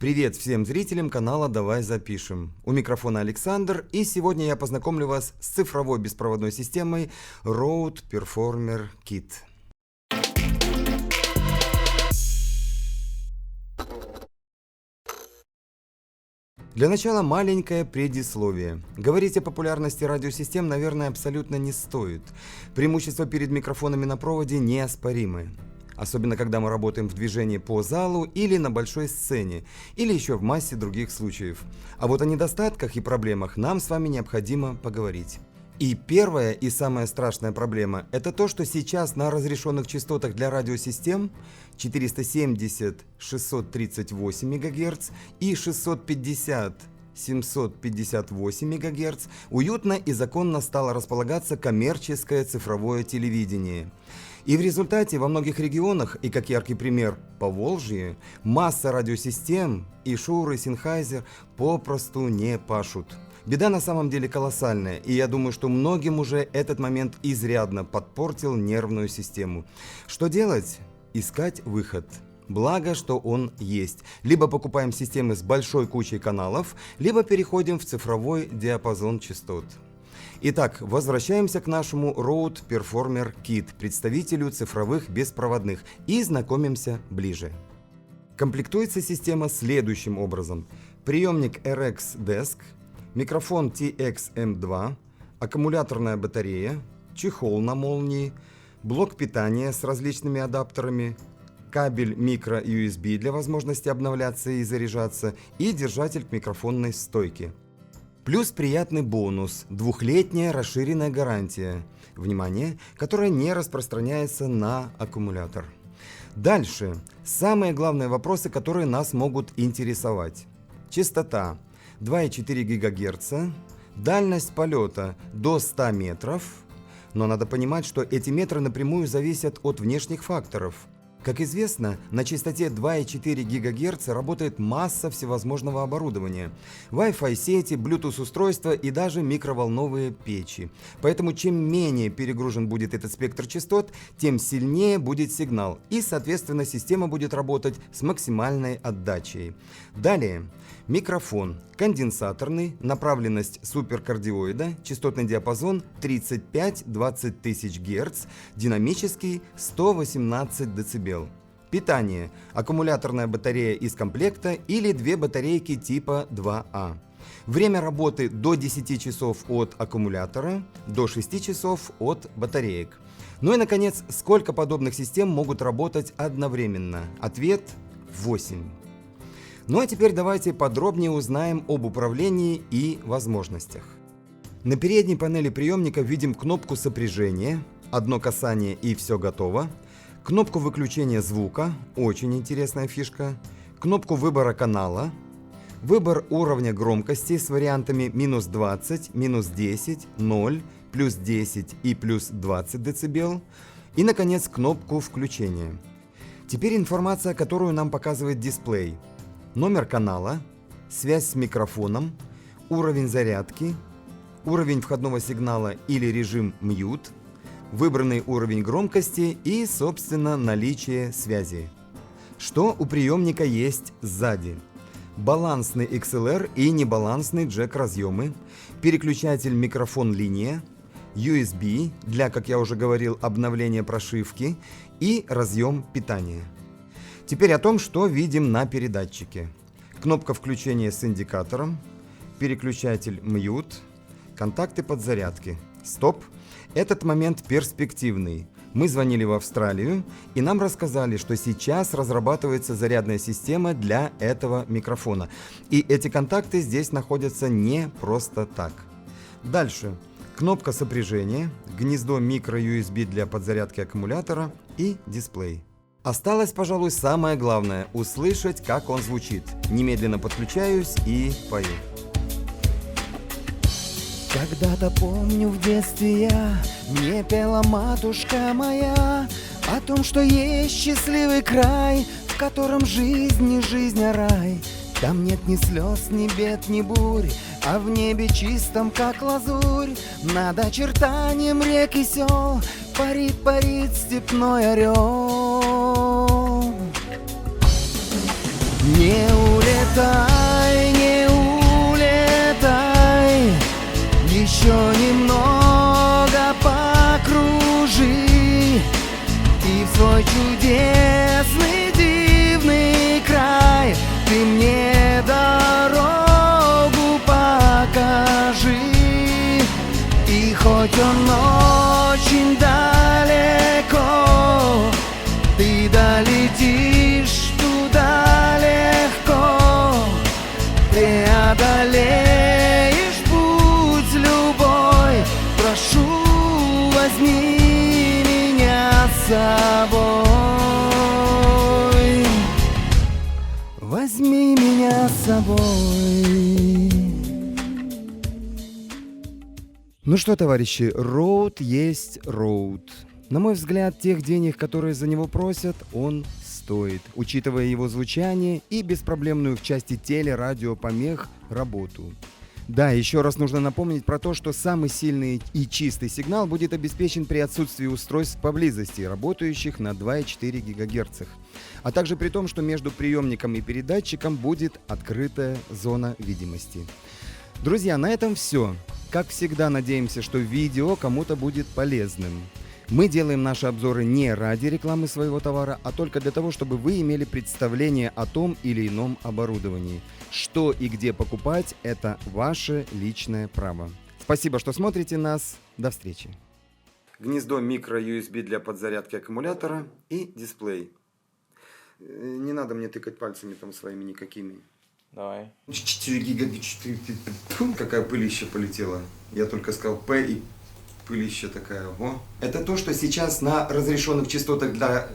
Привет всем зрителям канала «Давай запишем». У микрофона Александр, и сегодня я познакомлю вас с цифровой беспроводной системой Rode Performer Kit. Для начала маленькое предисловие. Говорить о популярности радиосистем, наверное, абсолютно не стоит. Преимущества перед микрофонами на проводе неоспоримы. Особенно, когда мы работаем в движении по залу или на большой сцене, или еще в массе других случаев. А вот о недостатках и проблемах нам с вами необходимо поговорить. И первая и самая страшная проблема – это то, что сейчас на разрешенных частотах для радиосистем 470-638 МГц и 650-758 МГц уютно и законно стало располагаться коммерческое цифровое телевидение. И в результате во многих регионах, и как яркий пример Поволжье, масса радиосистем и Шур и Sennheiser попросту не пашут. Беда на самом деле колоссальная, и я думаю, что многим уже этот момент изрядно подпортил нервную систему. Что делать? Искать выход. Благо, что он есть. Либо покупаем системы с большой кучей каналов, либо переходим в цифровой диапазон частот. Итак, возвращаемся к нашему Rode Performer Kit, представителю цифровых беспроводных, и знакомимся ближе. Комплектуется система следующим образом. Приемник RX Desk, микрофон TX-M2, аккумуляторная батарея, чехол на молнии, блок питания с различными адаптерами, кабель micro-USB для возможности обновляться и заряжаться и держатель к микрофонной стойке. Плюс приятный бонус – двухлетняя расширенная гарантия, внимание, которая не распространяется на аккумулятор. Дальше. Самые главные вопросы, которые нас могут интересовать. Частота 2,4 ГГц, дальность полета до 100 метров, но надо понимать, что эти метры напрямую зависят от внешних факторов. Как известно, на частоте 2,4 ГГц работает масса всевозможного оборудования. Wi-Fi сети, Bluetooth устройства и даже микроволновые печи. Поэтому чем менее перегружен будет этот спектр частот, тем сильнее будет сигнал. И, соответственно, система будет работать с максимальной отдачей. Далее. Микрофон конденсаторный, направленность суперкардиоида, частотный диапазон 35-20 тысяч Гц, динамический 118 дБ. Питание – аккумуляторная батарея из комплекта или две батарейки типа 2А. Время работы до 10 часов от аккумулятора, до 6 часов от батареек. Ну и, наконец, сколько подобных систем могут работать одновременно? Ответ – 8. Ну а теперь давайте подробнее узнаем об управлении и возможностях. На передней панели приемника видим кнопку сопряжения, одно касание и все готово, кнопку выключения звука, очень интересная фишка, кнопку выбора канала, выбор уровня громкости с вариантами минус 20, минус 10, 0, плюс 10 и плюс 20 дБ и, наконец, кнопку включения. Теперь информация, которую нам показывает дисплей. Номер канала, связь с микрофоном, уровень зарядки, уровень входного сигнала или режим mute, выбранный уровень громкости и, собственно, наличие связи. Что у приемника есть сзади? Балансный XLR и небалансный джек-разъемы, переключатель микрофон-линия, USB для, как я уже говорил, обновления прошивки и разъем питания. Теперь о том, что видим на передатчике. Кнопка включения с индикатором, переключатель mute, контакты подзарядки. Стоп! Этот момент перспективный. Мы звонили в Австралию, и нам рассказали, что сейчас разрабатывается зарядная система для этого микрофона. И эти контакты здесь находятся не просто так. Дальше. Кнопка сопряжения, гнездо micro-USB для подзарядки аккумулятора и дисплей. Осталось, пожалуй, самое главное – услышать, как он звучит. Немедленно подключаюсь и пою. Когда-то помню в детстве мне пела матушка моя о том, что есть счастливый край, в котором жизнь не жизнь, а рай. Там нет ни слез, ни бед, ни бурь, а в небе чистом, как лазурь, над очертанием рек и сел парит, парит степной орел. Не улетай чудесный, дивный край. Ты мне дорогу покажи, и хоть он очень далеко, ты долетишь туда легко, преодолеешь путь любой. Прошу, возьми меня с собой, возьми меня с собой. Ну что, товарищи, роуд есть роуд. На мой взгляд, тех денег, которые за него просят, он стоит, учитывая его звучание и беспроблемную в части телерадиопомех работу. Да, еще раз нужно напомнить про то, что самый сильный и чистый сигнал будет обеспечен при отсутствии устройств поблизости, работающих на 2,4 ГГц, а также при том, что между приемником и передатчиком будет открытая зона видимости. Друзья, на этом все. Как всегда, надеемся, что видео кому-то будет полезным. Мы делаем наши обзоры не ради рекламы своего товара, а только для того, чтобы вы имели представление о том или ином оборудовании. Что и где покупать – это ваше личное право. Спасибо, что смотрите нас. До встречи. Гнездо микро-USB для подзарядки аккумулятора и дисплей. Не надо мне тыкать пальцами там своими никакими. Давай. 4 гигабит, 4... Какая пылища полетела. Я только сказал П и пылища такая. Во. Это то, что сейчас на разрешенных частотах для